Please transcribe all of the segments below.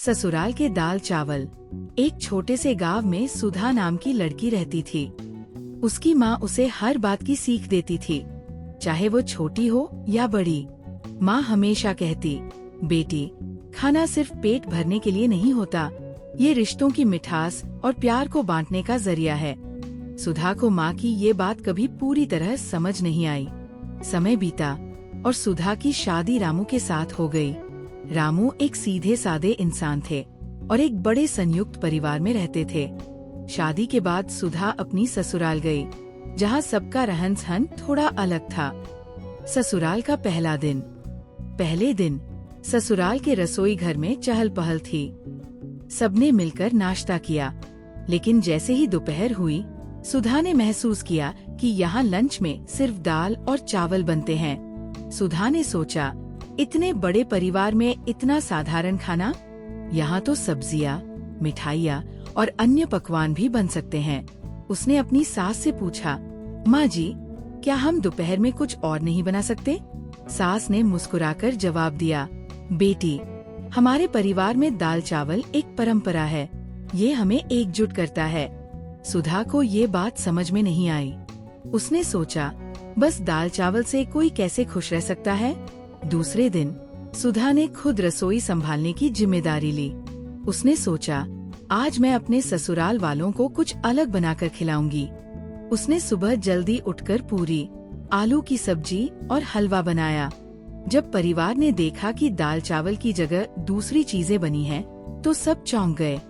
ससुराल के दाल चावल। एक छोटे से गांव में सुधा नाम की लड़की रहती थी। उसकी माँ उसे हर बात की सीख देती थी, चाहे वो छोटी हो या बड़ी। माँ हमेशा कहती, बेटी, खाना सिर्फ पेट भरने के लिए नहीं होता, ये रिश्तों की मिठास और प्यार को बांटने का जरिया है। सुधा को माँ की ये बात कभी पूरी तरह समझ नहीं आई। समय बीता और सुधा की शादी रामू के साथ हो गई। रामू एक सीधे सादे इंसान थे और एक बड़े संयुक्त परिवार में रहते थे। शादी के बाद सुधा अपनी ससुराल गई, जहाँ सबका रहन सहन थोड़ा अलग था। ससुराल का पहला दिन। पहले दिन ससुराल के रसोई घर में चहल पहल थी। सबने मिलकर नाश्ता किया, लेकिन जैसे ही दोपहर हुई, सुधा ने महसूस किया कि यहाँ लंच में सिर्फ दाल और चावल बनते हैं। सुधा ने सोचा, इतने बड़े परिवार में इतना साधारण खाना? यहाँ तो सब्जियाँ, मिठाइयाँ और अन्य पकवान भी बन सकते हैं। उसने अपनी सास से पूछा, माँ जी, क्या हम दोपहर में कुछ और नहीं बना सकते? सास ने मुस्कुराकर जवाब दिया, बेटी, हमारे परिवार में दाल चावल एक परंपरा है, ये हमें एकजुट करता है। सुधा को ये बात समझ में नहीं आई। उसने सोचा, बस दाल चावल से कोई कैसे खुश रह सकता है? दूसरे दिन सुधा ने खुद रसोई संभालने की जिम्मेदारी ली। उसने सोचा, आज मैं अपने ससुराल वालों को कुछ अलग बनाकर खिलाऊंगी। उसने सुबह जल्दी उठकर पूरी, आलू की सब्जी और हलवा बनाया। जब परिवार ने देखा कि दाल चावल की जगह दूसरी चीजें बनी हैं, तो सब चौंक गए।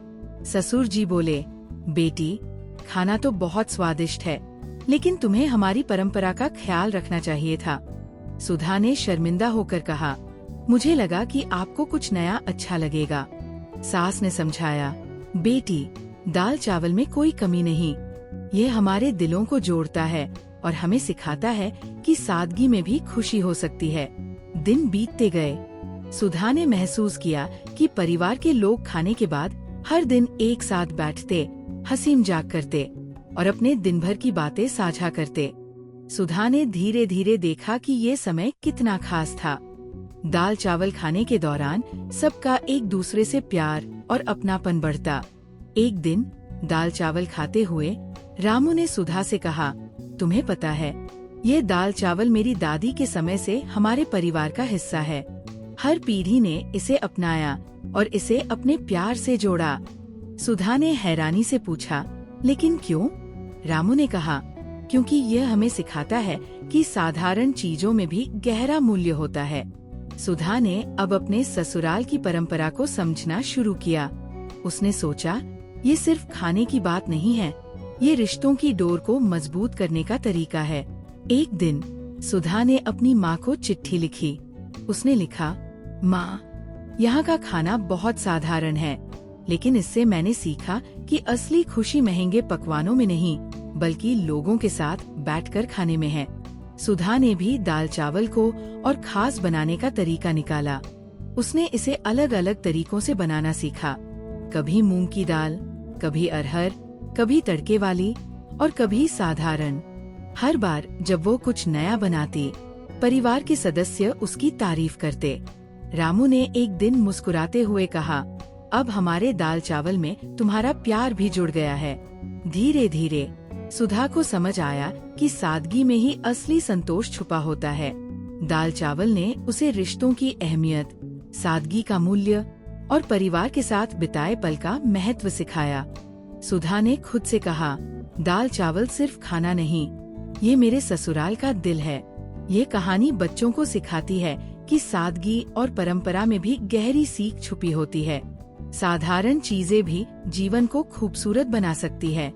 ससुर जी बोले, बेटी, खाना तो बहुत स्वादिष्ट है, लेकिन तुम्हें हमारी परंपरा का ख्याल रखना चाहिए था। सुधा ने शर्मिंदा होकर कहा, मुझे लगा कि आपको कुछ नया अच्छा लगेगा। सास ने समझाया, बेटी, दाल चावल में कोई कमी नहीं, ये हमारे दिलों को जोड़ता है और हमें सिखाता है कि सादगी में भी खुशी हो सकती है। दिन बीतते गए। सुधा ने महसूस किया कि परिवार के लोग खाने के बाद हर दिन एक साथ बैठते, हंसी मजाक करते और अपने दिन भर की बातें साझा करते। सुधा ने धीरे धीरे देखा कि ये समय कितना खास था। दाल चावल खाने के दौरान सबका एक दूसरे से प्यार और अपनापन बढ़ता। एक दिन दाल चावल खाते हुए रामू ने सुधा से कहा, तुम्हें पता है, ये दाल चावल मेरी दादी के समय से हमारे परिवार का हिस्सा है। हर पीढ़ी ने इसे अपनाया और इसे अपने प्यार से जोड़ा। सुधा ने हैरानी से पूछा, लेकिन क्यों? रामू ने कहा, क्योंकि यह हमें सिखाता है कि साधारण चीजों में भी गहरा मूल्य होता है। सुधा ने अब अपने ससुराल की परंपरा को समझना शुरू किया। उसने सोचा, ये सिर्फ खाने की बात नहीं है, ये रिश्तों की डोर को मजबूत करने का तरीका है। एक दिन सुधा ने अपनी माँ को चिट्ठी लिखी। उसने लिखा, माँ, यहाँ का खाना बहुत साधारण है, लेकिन इससे मैंने सीखा कि असली खुशी महंगे पकवानों में नहीं, बल्कि लोगों के साथ बैठकर खाने में है। सुधा ने भी दाल चावल को और खास बनाने का तरीका निकाला। उसने इसे अलग अलग तरीकों से बनाना सीखा, कभी मूंग की दाल, कभी अरहर, कभी तड़के वाली और कभी साधारण। हर बार जब वो कुछ नया बनाती, परिवार के सदस्य उसकी तारीफ करते। रामू ने एक दिन मुस्कुराते हुए कहा, अब हमारे दाल चावल में तुम्हारा प्यार भी जुड़ गया है। धीरे धीरे सुधा को समझ आया कि सादगी में ही असली संतोष छुपा होता है। दाल चावल ने उसे रिश्तों की अहमियत, सादगी का मूल्य और परिवार के साथ बिताए पल का महत्व सिखाया। सुधा ने खुद से कहा, दाल चावल सिर्फ खाना नहीं, ये मेरे ससुराल का दिल है। ये कहानी बच्चों को सिखाती है कि सादगी और परंपरा में भी गहरी सीख छुपी होती है। साधारण चीजें भी जीवन को खूबसूरत बना सकती है।